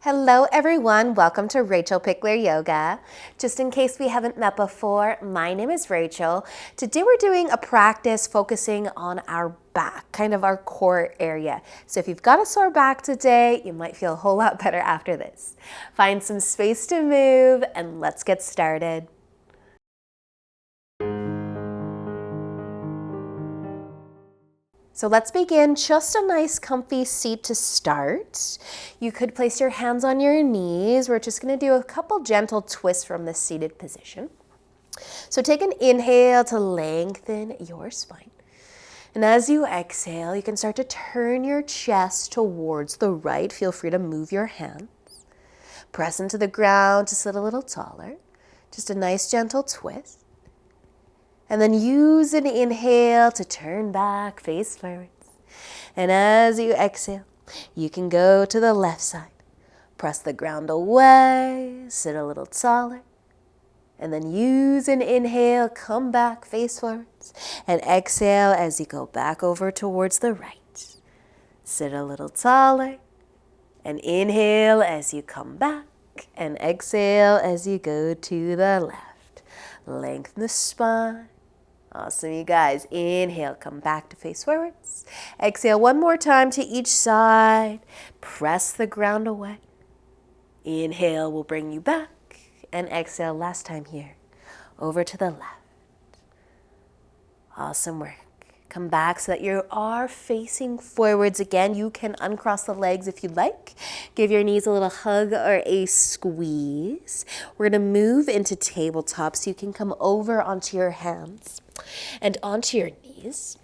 Hello everyone, welcome to Rachel Pichler Yoga. Just in case we haven't met before, my name is Rachel. Today we're doing a practice focusing on our back, kind of our core area. So if you've got a sore back today, you might feel a whole lot better after this. Find some space to move and let's get started. So let's begin. Just a nice comfy seat to start. You could place your hands on your knees. We're just going to do a couple gentle twists from this seated position. So take an inhale to lengthen your spine. And as you exhale, you can start to turn your chest towards the right. Feel free to move your hands. Press into the ground to sit a little taller. Just a nice gentle twist. And then use an inhale to turn back, face forwards. And as you exhale, you can go to the left side. Press the ground away, sit a little taller. And then use an inhale, come back, face forwards. And exhale as you go back over towards the right. Sit a little taller. And inhale as you come back. And exhale as you go to the left. Lengthen the spine. Awesome, you guys. Inhale, come back to face forwards. Exhale one more time to each side. Press the ground away. Inhale will bring you back. And exhale last time here. Over to the left. Awesome work. Come back so that you are facing forwards again. You can uncross the legs if you'd like. Give your knees a little hug or a squeeze. We're going to move into tabletop so you can come over onto your hands and onto your knees.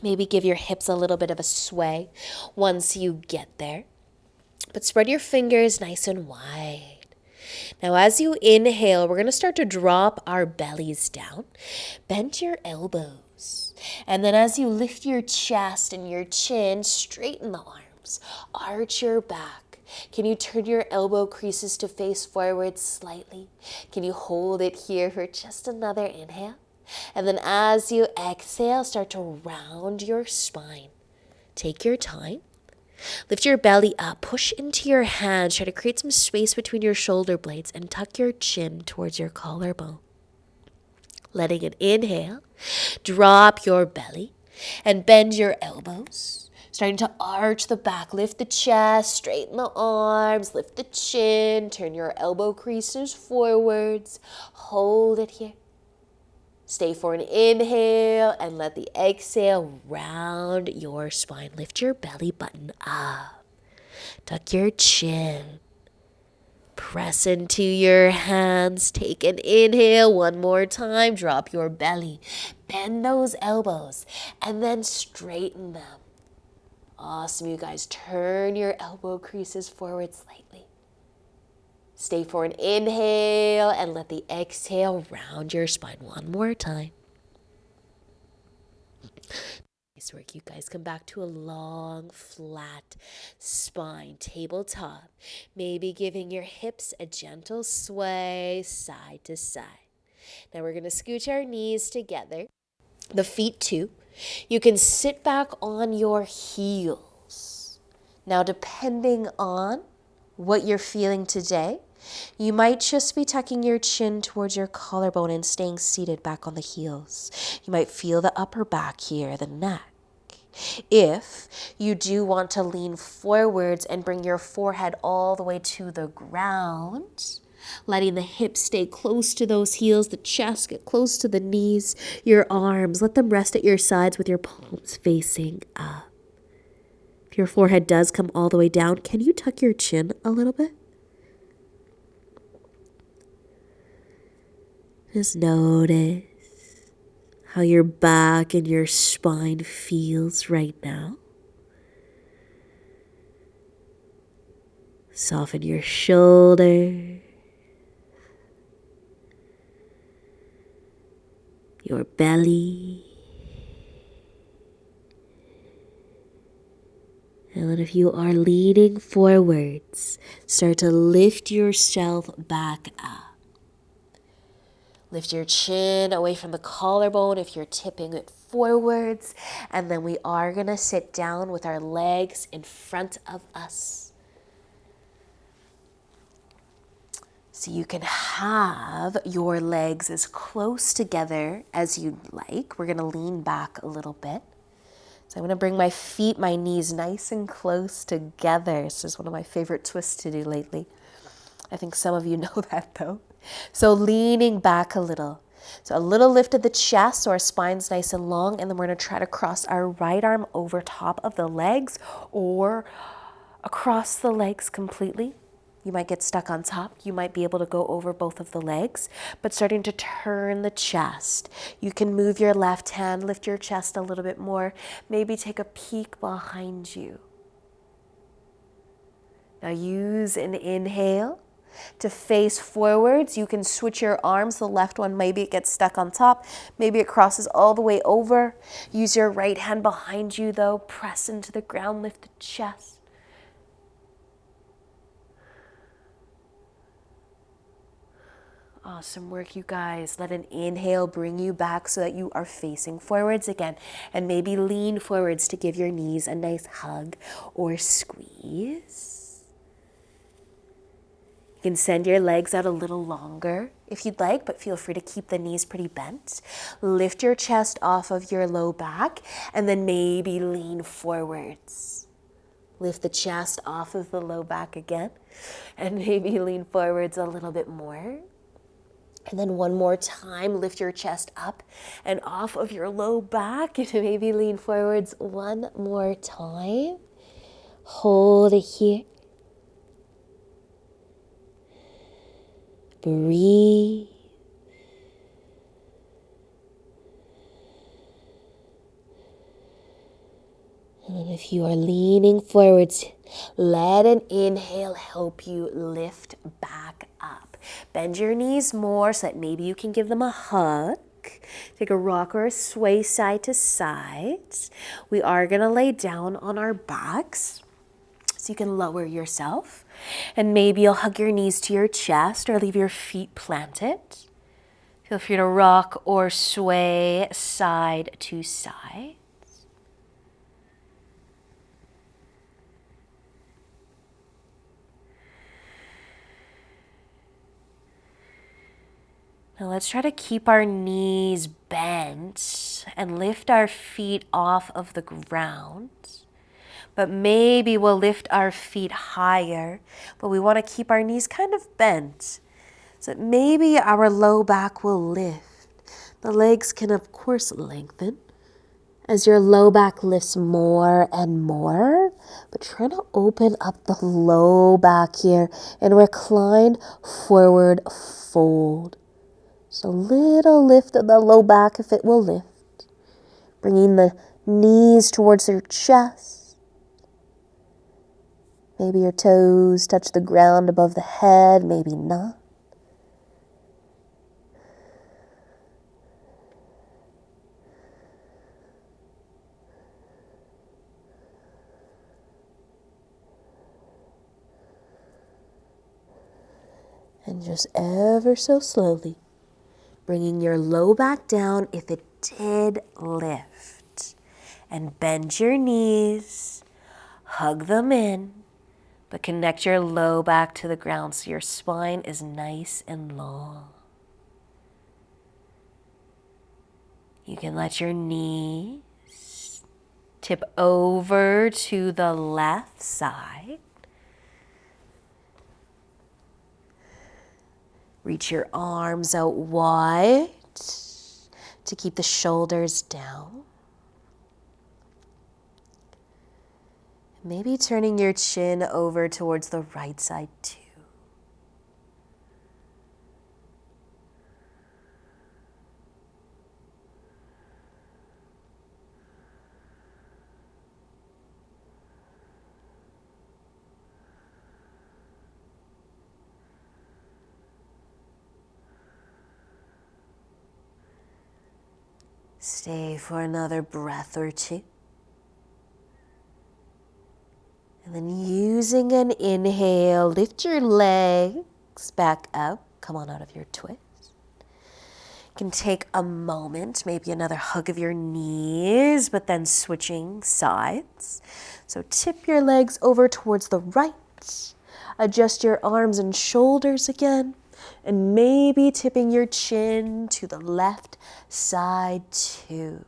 Maybe give your hips a little bit of a sway once you get there. But spread your fingers nice and wide. Now as you inhale, we're going to start to drop our bellies down. Bend your elbows. And then as you lift your chest and your chin, straighten the arms. Arch your back. Can you turn your elbow creases to face forward slightly? Can you hold it here for just another inhale? And then as you exhale, start to round your spine. Take your time. Lift your belly up, push into your hands, try to create some space between your shoulder blades and tuck your chin towards your collarbone. Letting it inhale, drop your belly and bend your elbows. Starting to arch the back, lift the chest, straighten the arms, lift the chin, turn your elbow creases forwards. Hold it here. Stay for an inhale and let the exhale round your spine. Lift your belly button up. Tuck your chin. Press into your hands. Take an inhale one more time. Drop your belly. Bend those elbows and then straighten them. Awesome, you guys. Turn your elbow creases forward slightly. Stay for an inhale and let the exhale round your spine one more time. Nice work, you guys. Come back to a long, flat spine, tabletop. Maybe giving your hips a gentle sway side to side. Now we're going to scooch our knees together, the feet too. You can sit back on your heels. Now, depending on what you're feeling today, you might just be tucking your chin towards your collarbone and staying seated back on the heels. You might feel the upper back here, the neck. If you do want to lean forwards and bring your forehead all the way to the ground, letting the hips stay close to those heels, the chest get close to the knees, your arms, let them rest at your sides with your palms facing up. If your forehead does come all the way down, can you tuck your chin a little bit? Just notice how your back and your spine feels right now. Soften your shoulder, your belly. And then if you are leaning forwards, start to lift yourself back up. Lift your chin away from the collarbone if you're tipping it forwards. And then we are going to sit down with our legs in front of us. So you can have your legs as close together as you'd like. We're gonna lean back a little bit. So I'm gonna bring my feet, my knees nice and close together. This is one of my favorite twists to do lately. I think some of you know that though. So leaning back a little. So a little lift of the chest so our spine's nice and long, and then we're gonna try to cross our right arm over top of the legs or across the legs completely. You might get stuck on top. You might be able to go over both of the legs, but starting to turn the chest. You can move your left hand, lift your chest a little bit more, maybe take a peek behind you. Now use an inhale to face forwards. You can switch your arms. The left one, maybe it gets stuck on top. Maybe it crosses all the way over. Use your right hand behind you though. Press into the ground, lift the chest. Awesome work, you guys. Let an inhale bring you back so that you are facing forwards again. And maybe lean forwards to give your knees a nice hug or squeeze. You can send your legs out a little longer if you'd like, but feel free to keep the knees pretty bent. Lift your chest off of your low back and then maybe lean forwards. Lift the chest off of the low back again and maybe lean forwards a little bit more. And then one more time, lift your chest up and off of your low back and maybe lean forwards one more time. Hold it here. Breathe. And if you are leaning forwards, let an inhale help you lift back up. Bend your knees more so that maybe you can give them a hug. Take a rock or a sway side to side. We are going to lay down on our backs so you can lower yourself. And maybe you'll hug your knees to your chest or leave your feet planted. Feel free to rock or sway side to side. Now let's try to keep our knees bent and lift our feet off of the ground. But maybe we'll lift our feet higher, but we want to keep our knees kind of bent so that maybe our low back will lift. The legs can of course lengthen as your low back lifts more and more, but try to open up the low back here and recline forward fold. Just a little lift of the low back if it will lift. Bringing the knees towards your chest. Maybe your toes touch the ground above the head, maybe not. And just ever so slowly, bringing your low back down if it did lift. And bend your knees, hug them in, but connect your low back to the ground so your spine is nice and long. You can let your knees tip over to the left side. Reach your arms out wide to keep the shoulders down. Maybe turning your chin over towards the right side too. Stay for another breath or two. And then using an inhale, lift your legs back up. Come on out of your twist. You can take a moment, maybe another hug of your knees, but then switching sides. So tip your legs over towards the right. Adjust your arms and shoulders again. And maybe tipping your chin to the left side too.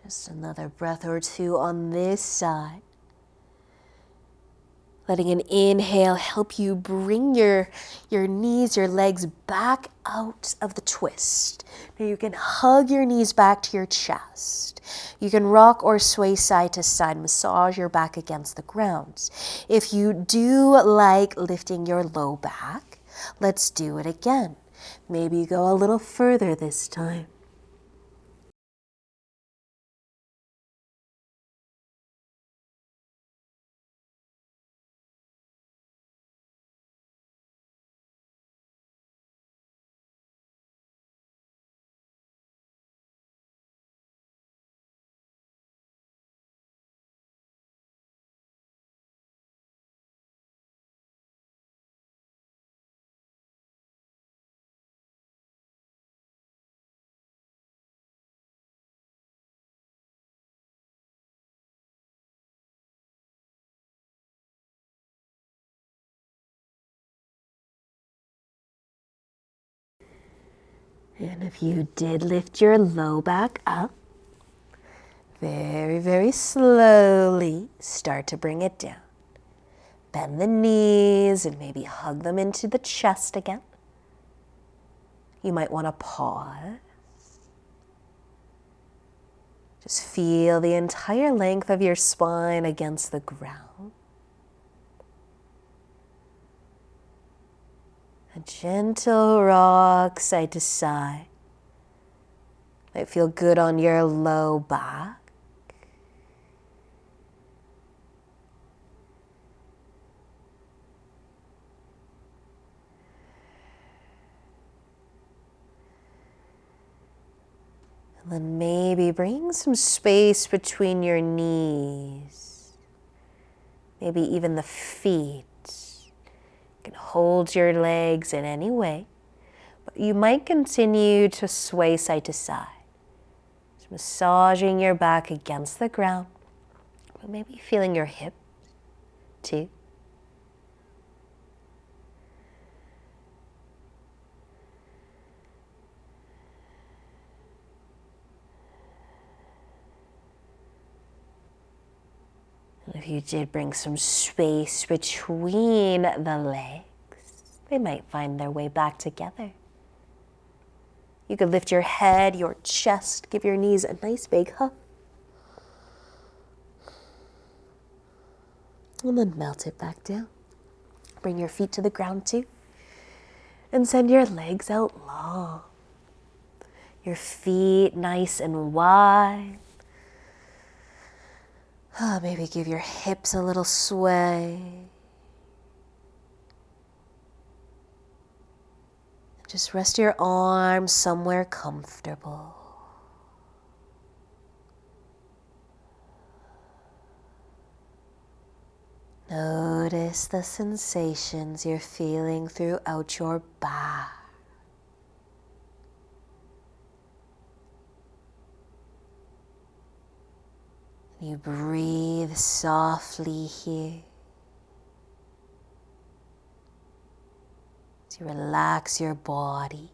Just another breath or two on this side. Letting an inhale help you bring your knees, your legs back out of the twist. Now you can hug your knees back to your chest. You can rock or sway side to side, massage your back against the ground. If you do like lifting your low back, let's do it again. Maybe go a little further this time. And if you did lift your low back up, very, very slowly start to bring it down. Bend the knees and maybe hug them into the chest again. You might want to pause. Just feel the entire length of your spine against the ground. A gentle rock side to side. Might feel good on your low back. And then maybe bring some space between your knees. Maybe even the feet. You can hold your legs in any way, but you might continue to sway side to side. Just massaging your back against the ground, but maybe feeling your hips too. And if you did bring some space between the legs, they might find their way back together. You could lift your head, your chest, give your knees a nice big hug. And then melt it back down. Bring your feet to the ground too. And send your legs out long. Your feet nice and wide. Maybe give your hips a little sway. Just rest your arms somewhere comfortable. Notice the sensations you're feeling throughout your back. You breathe softly here. As you relax your body.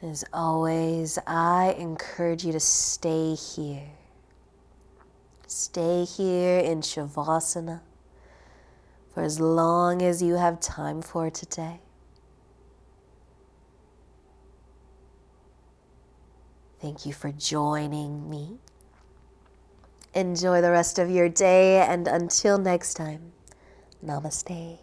As always, I encourage you to stay here. Stay here in Shavasana for as long as you have time for today. Thank you for joining me. Enjoy the rest of your day, and until next time, namaste.